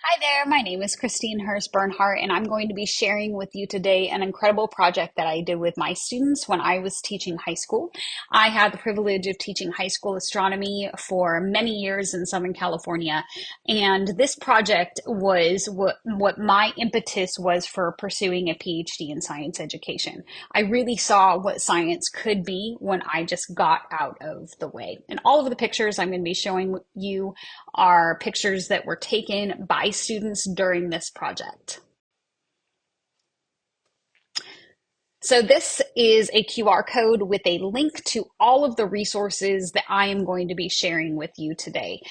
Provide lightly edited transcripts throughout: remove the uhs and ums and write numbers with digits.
Hi there, my name is Christine Hurst Bernhardt, and I'm going to be sharing with you today an incredible project that I did with my students when I was teaching high school. I had the privilege of teaching high school astronomy for many years in Southern California, and this project was what my impetus was for pursuing a PhD in science education. I really saw what science could be when I just got out of the way. And all of the pictures I'm going to be showing you are pictures that were taken by students during this project. So this is a QR code with a link to all of the resources that I am going to be sharing with you today.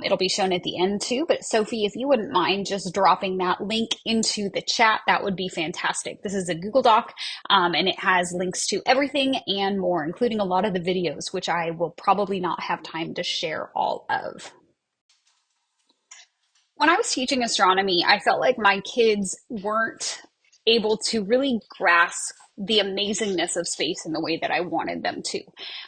It'll be shown at the end too, but Sophie, if you wouldn't mind just dropping that link into the chat, that would be fantastic. This is a Google Doc, and it has links to everything and more, including a lot of the videos, which I will probably not have time to share all of. When I was teaching astronomy, I felt like my kids weren't able to really grasp the amazingness of space in the way that I wanted them to.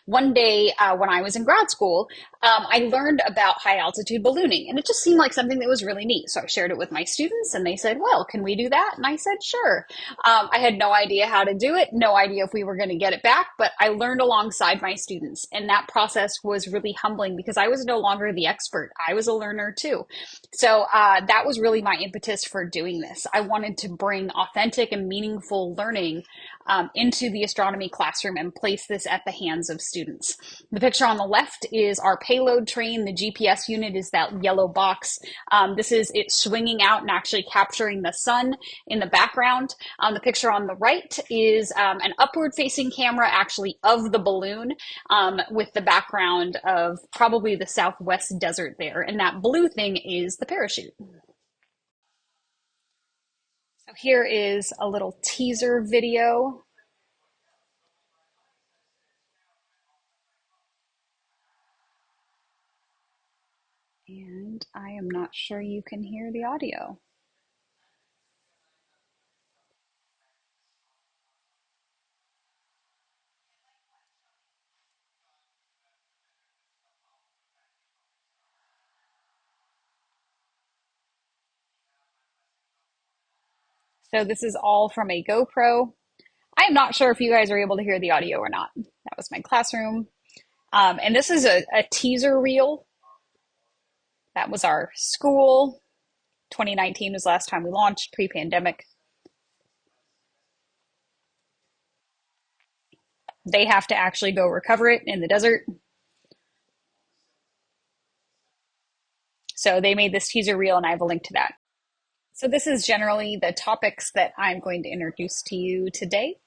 One day, when I was in grad school, I learned about high altitude ballooning, and it just seemed like something that was really neat. So I shared it with my students, and they said, "Well, can we do that?" And I said, "Sure." I had no idea how to do it, no idea if we were going to get it back, but I learned alongside my students, and that process was really humbling because I was no longer the expert. I was a learner too. So that was really my impetus for doing this. I wanted to bring authentic and meaningful learning into the astronomy classroom and place this at the hands of students. The picture on the left is our payload train. The GPS unit is that yellow box. This is it swinging out and actually capturing the sun in the background. The picture on the right is an upward facing camera actually of the balloon with the background of probably the Southwest desert there. And that blue thing is the parachute. So here is a little teaser video. And I am not sure you can hear the audio. So this is all from a GoPro. I am not sure if you guys are able to hear the audio or not. That was my classroom. And this is a teaser reel. That was our school. 2019 was the last time we launched pre-pandemic. They have to actually go recover it in the desert. So they made this teaser reel and I have a link to that. So this is generally the topics that I'm going to introduce to you today.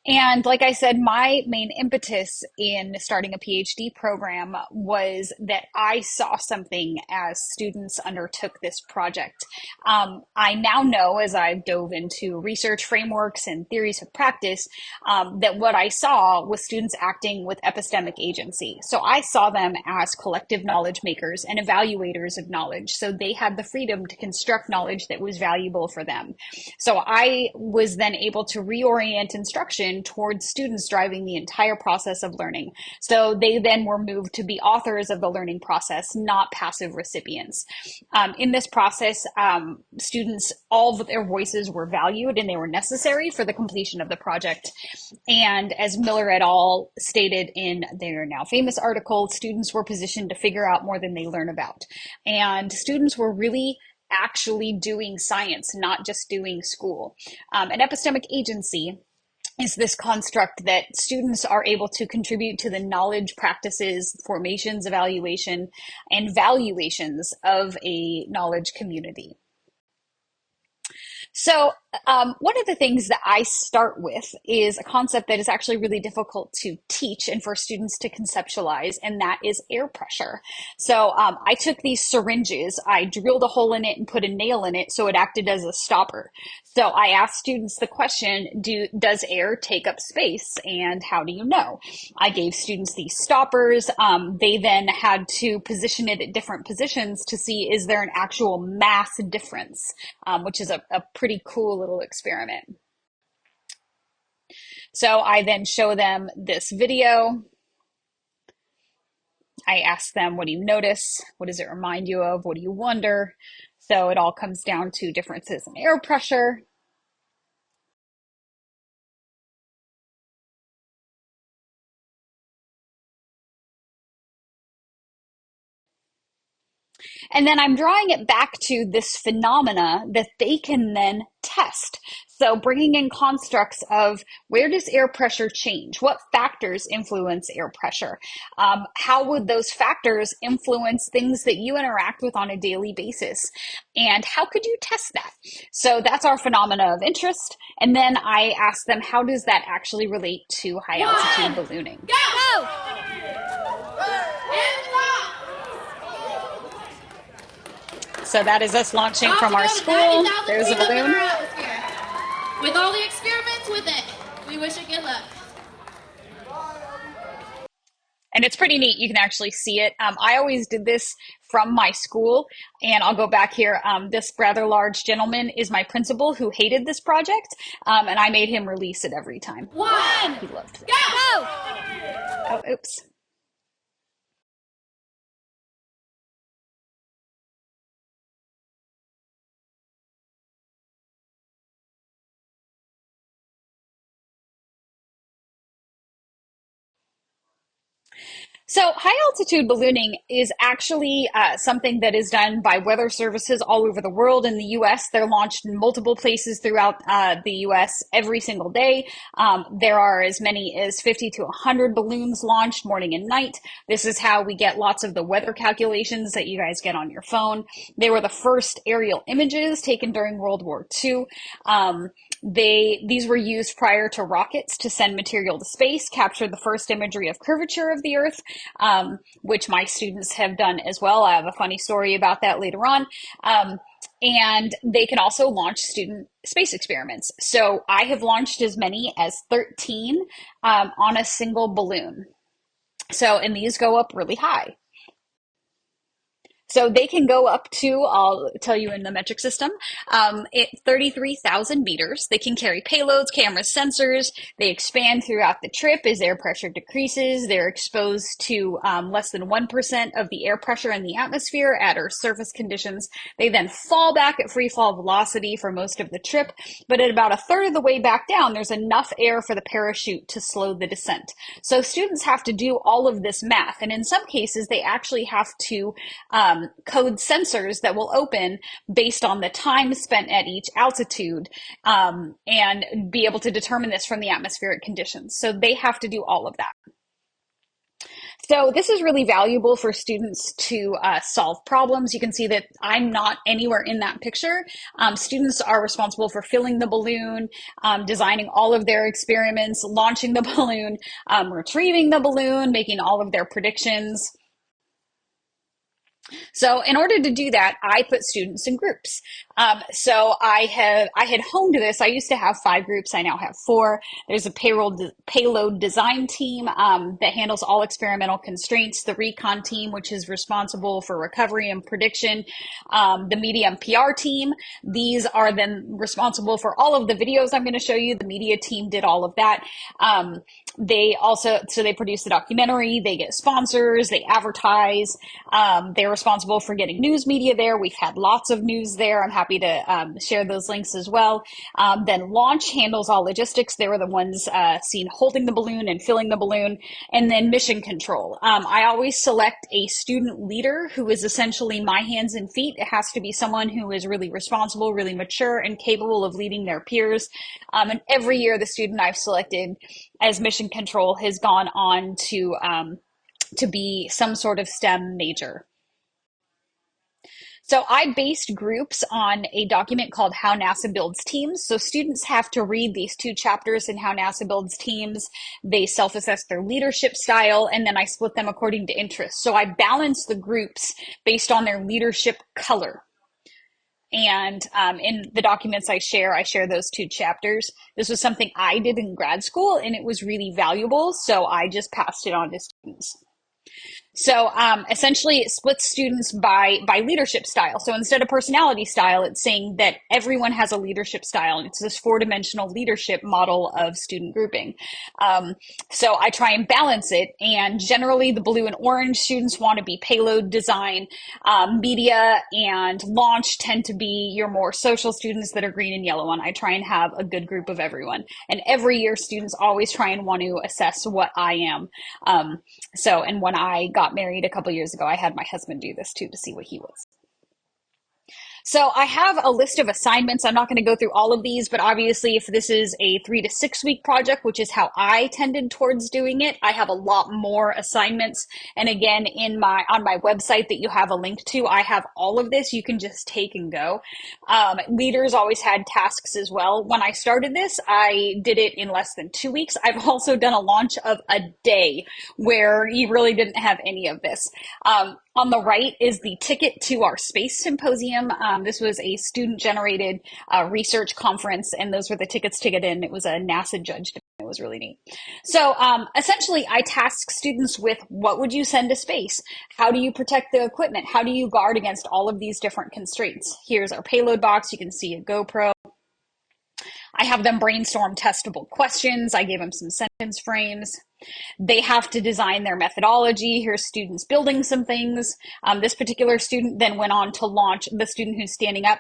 And like I said, my main impetus in starting a PhD program was that I saw something as students undertook this project. I now know, as I've dove into research frameworks and theories of practice, that what I saw was students acting with epistemic agency. So I saw them as collective knowledge makers and evaluators of knowledge. So they had the freedom to construct knowledge that was valuable for them. So I was then able to reorient instruction towards students driving the entire process of learning. So they then were moved to be authors of the learning process, not passive recipients. In this process, students, all of their voices were valued and they were necessary for the completion of the project. And as Miller et al. Stated in their now famous article, students were positioned to figure out more than they learn about. And students were really actually doing science, not just doing school. An epistemic agency is this construct that students are able to contribute to the knowledge, practices, formations, evaluation, and valuations of a knowledge community. So one of the things that I start with is a concept that is actually really difficult to teach and for students to conceptualize, and that is air pressure. So I took these syringes, I drilled a hole in it and put a nail in it so it acted as a stopper. So I asked students the question, does air take up space and how do you know? I gave students these stoppers. They then had to position it at different positions to see, is there an actual mass difference, which is a pretty cool little experiment. So I then show them this video. I ask them, what do you notice? What does it remind you of? What do you wonder? So it all comes down to differences in air pressure. And then I'm drawing it back to this phenomena that they can then test. So bringing in constructs of where does air pressure change? What factors influence air pressure? How would those factors influence things that you interact with on a daily basis? And how could you test that? So that's our phenomena of interest. And then I ask them, how does that actually relate to high altitude ballooning? Go! So that is us launching from our school. There's a balloon. With all the experiments with it, we wish it good luck. And it's pretty neat. You can actually see it. I always did this from my school, and I'll go back here. This rather large gentleman is my principal who hated this project, and I made him release it every time. He loved it. Go! Oh, oops. So high altitude ballooning is actually something that is done by weather services all over the world. In the US, they're launched in multiple places throughout the US every single day. There are as many as 50 to 100 balloons launched morning and night. This is how we get lots of the weather calculations that you guys get on your phone. They were the first aerial images taken during World War II. These were used prior to rockets to send material to space, captured the first imagery of curvature of the Earth, which my students have done as well. I have a funny story about that later on. And they can also launch student space experiments. So I have launched as many as 13 on a single balloon. So, and these go up really high. So they can go up to, I'll tell you in the metric system, 33,000 meters. They can carry payloads, cameras, sensors. They expand throughout the trip as air pressure decreases. They're exposed to less than 1% of the air pressure in the atmosphere at Earth surface conditions. They then fall back at free fall velocity for most of the trip. But at about a third of the way back down, there's enough air for the parachute to slow the descent. So students have to do all of this math. And in some cases, they actually have to code sensors that will open based on the time spent at each altitude and be able to determine this from the atmospheric conditions. So they have to do all of that. So this is really valuable for students to solve problems. You can see that I'm not anywhere in that picture. Students are responsible for filling the balloon, designing all of their experiments, launching the balloon, retrieving the balloon, making all of their predictions. So in order to do that, I put students in groups. So I had honed this. I used to have 5 groups. I now have 4. There's a payload design team that handles all experimental constraints, the recon team, which is responsible for recovery and prediction, the media and PR team. These are then responsible for all of the videos I'm going to show you. The media team did all of that. They produce the documentary, they get sponsors, they advertise, they're responsible for getting news media there. We've had lots of news there. I'm happy to share those links as well. Then launch handles all logistics. They were the ones seen holding the balloon and filling the balloon. And then mission control. I always select a student leader who is essentially my hands and feet. It has to be someone who is really responsible, really mature, and capable of leading their peers. And every year, the student I've selected as mission control has gone on to be some sort of STEM major. So I based groups on a document called How NASA Builds Teams. So students have to read these 2 chapters in How NASA Builds Teams. They self-assess their leadership style, and then I split them according to interest. So I balance the groups based on their leadership color. And in the documents I share those 2 chapters. This was something I did in grad school, and it was really valuable. So I just passed it on to students. So essentially, it splits students by leadership style. So instead of personality style, it's saying that everyone has a leadership style, and it's this four-dimensional leadership model of student grouping. Um, so I try and balance it, and generally, the blue and orange students want to be payload design, media, and launch tend to be your more social students that are green and yellow. And I try and have a good group of everyone. And every year, students always try and want to assess what I am. And when I got married a couple years ago, I had my husband do this too to see what he was. So I have a list of assignments. I'm not going to go through all of these, but obviously if this is a 3 to 6 week project, which is how I tended towards doing it, I have a lot more assignments. And again, on my website that you have a link to, I have all of this. You can just take and go. Leaders always had tasks as well. When I started this, I did it in less than 2 weeks. I've also done a launch of a day where you really didn't have any of this. On the right is the ticket to our space symposium. This was a student-generated research conference, and those were the tickets to get in. It was a NASA judged. It was really neat. So essentially, I task students with what would you send to space? How do you protect the equipment? How do you guard against all of these different constraints? Here's our payload box. You can see a GoPro. I have them brainstorm testable questions. I gave them some sentence frames. They have to design their methodology. Here's students building some things. This particular student then went on to launch, the student who's standing up,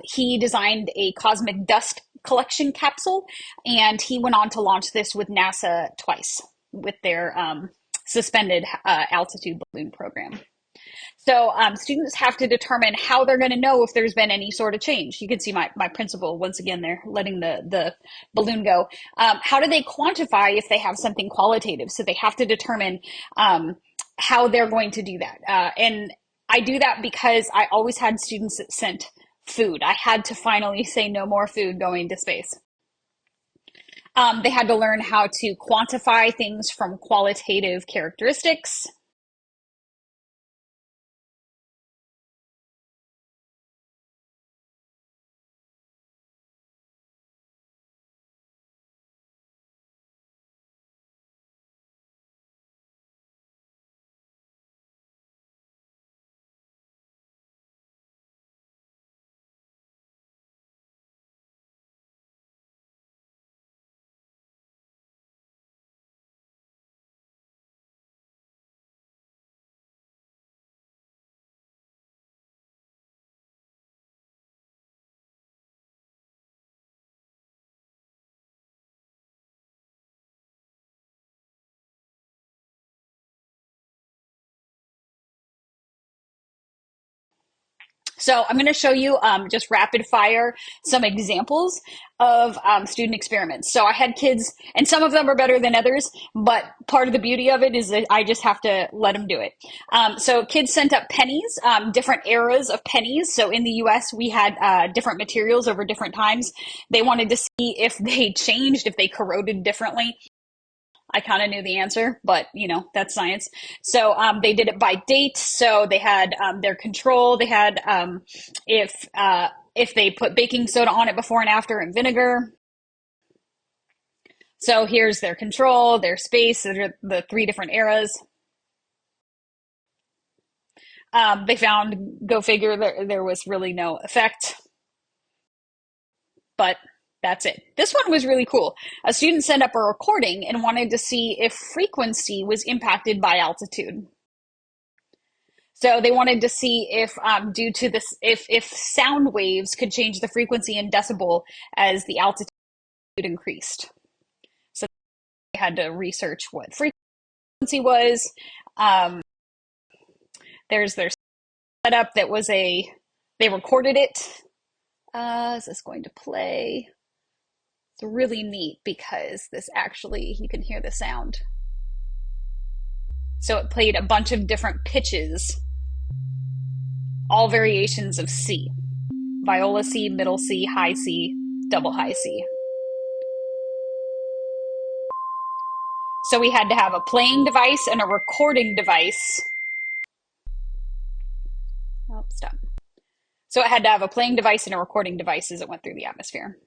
he designed a cosmic dust collection capsule, and he went on to launch this with NASA twice with their suspended altitude balloon program. So students have to determine how they're going to know if there's been any sort of change. You can see my principal once again there letting the balloon go. How do they quantify if they have something qualitative? So they have to determine how they're going to do that. And I do that because I always had students that sent food. I had to finally say no more food going to space. They had to learn how to quantify things from qualitative characteristics. So I'm going to show you just rapid fire some examples of student experiments. So I had kids, and some of them are better than others, but part of the beauty of it is that I just have to let them do it. So kids sent up pennies, different eras of pennies. So in the US, we had different materials over different times. They wanted to see if they changed, if they corroded differently. I kind of knew the answer, but that's science. So they did it by date. So they had their control. They had if they put baking soda on it before and after and vinegar. So here's their control, their space, the three different eras. They found, go figure, there was really no effect, but that's it. This one was really cool. A student sent up a recording and wanted to see if frequency was impacted by altitude. So they wanted to see if, due to this, if sound waves could change the frequency in decibel as the altitude increased. So they had to research what frequency was. Um, there's their setup that was they recorded it. Is this going to play? It's really neat because this actually, you can hear the sound. So it played a bunch of different pitches, all variations of C. Viola C, middle C, high C, double high C. So we had to have a playing device and a recording device. Oh, stop. So it had to have a playing device and a recording device as it went through the atmosphere.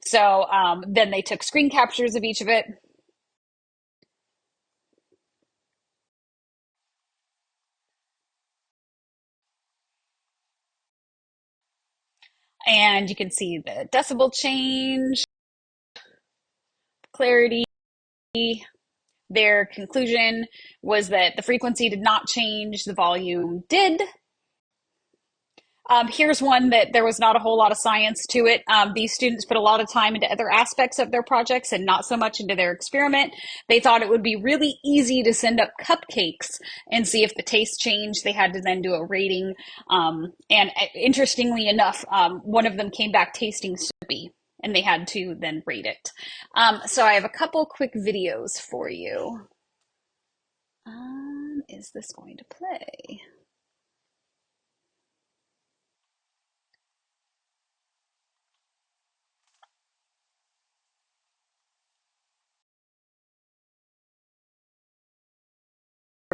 So then they took screen captures of each of it. And you can see the decibel change, clarity. Their conclusion was that the frequency did not change, the volume did. Here's one that there was not a whole lot of science to it. These students put a lot of time into other aspects of their projects and not so much into their experiment. They thought it would be really easy to send up cupcakes and see if the taste changed. They had to then do a rating. And interestingly enough, one of them came back tasting soapy, and they had to then rate it. So I have a couple quick videos for you. Is this going to play?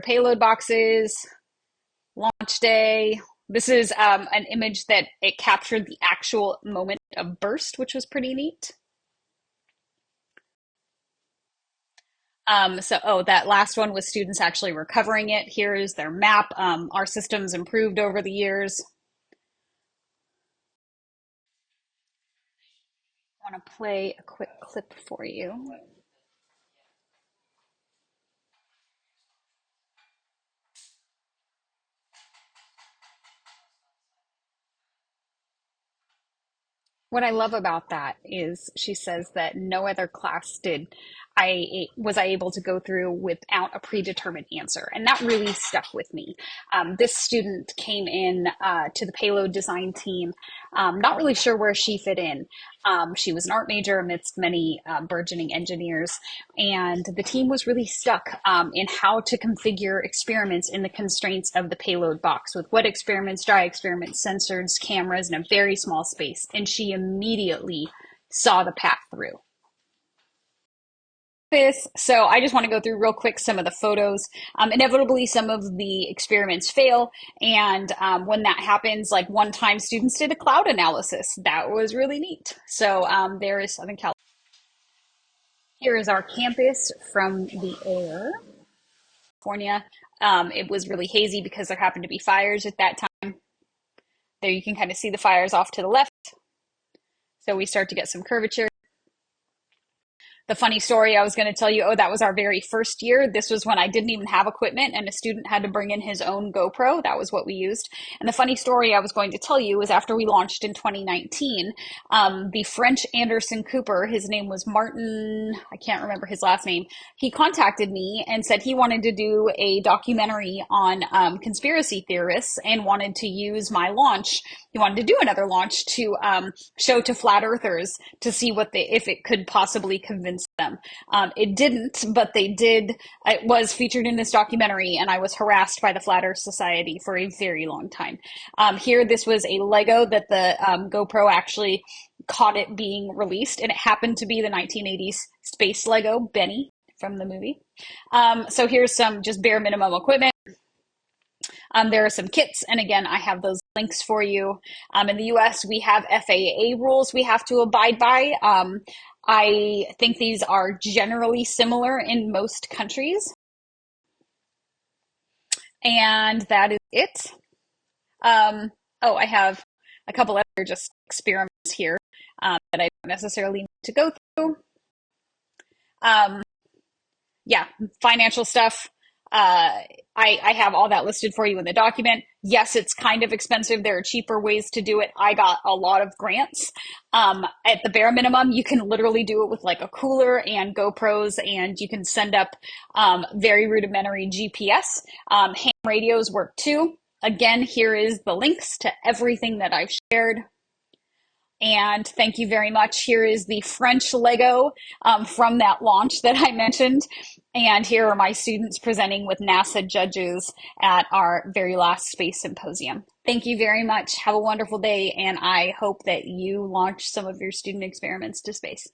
Payload boxes, launch day. This is an image that it captured the actual moment of burst, which was pretty neat. That last one was students actually recovering it. Here is their map. Our system's improved over the years. I want to play a quick clip for you. What I love about that is she says that no other class did I able to go through without a predetermined answer, and that really stuck with me. This student came in to the payload design team, not really sure where she fit in. She was an art major amidst many burgeoning engineers, and the team was really stuck in how to configure experiments in the constraints of the payload box with wet experiments, dry experiments, sensors, cameras in a very small space, and she immediately saw the path through. So I just want to go through real quick some of the photos. Inevitably, some of the experiments fail. And when that happens, like one time students did a cloud analysis. That was really neat. So there is Southern California. Here is our campus from the air. California. It was really hazy because there happened to be fires at that time. There you can kind of see the fires off to the left. So we start to get some curvature. The funny story I was going to tell you, that was our very first year. This was when I didn't even have equipment and a student had to bring in his own GoPro. That was what we used. And the funny story I was going to tell you was after we launched in 2019, the French Anderson Cooper, his name was Martin, I can't remember his last name, he contacted me and said he wanted to do a documentary on conspiracy theorists and wanted to use my launch. He wanted to do another launch to show to flat earthers to see if it could possibly convince them. It didn't, but they did. It was featured in this documentary, and I was harassed by the Flat Earth Society for a very long time. Here, this was a Lego that the GoPro actually caught it being released, and it happened to be the 1980s space Lego Benny from the movie. So here's some just bare minimum equipment. There are some kits, and again, I have those links for you. In the US, we have FAA rules we have to abide by. I think these are generally similar in most countries. And that is it. I have a couple other just experiments here that I don't necessarily need to go through. Yeah, financial stuff. I have all that listed for you in the document. Yes, it's kind of expensive. There are cheaper ways to do it. I got a lot of grants. At the bare minimum, you can literally do it with like a cooler and GoPros, and you can send up very rudimentary GPS. Ham radios work too. Again, here is the links to everything that I've shared. And thank you very much. Here is the French Lego from that launch that I mentioned. And here are my students presenting with NASA judges at our very last space symposium. Thank you very much. Have a wonderful day. And I hope that you launch some of your student experiments to space.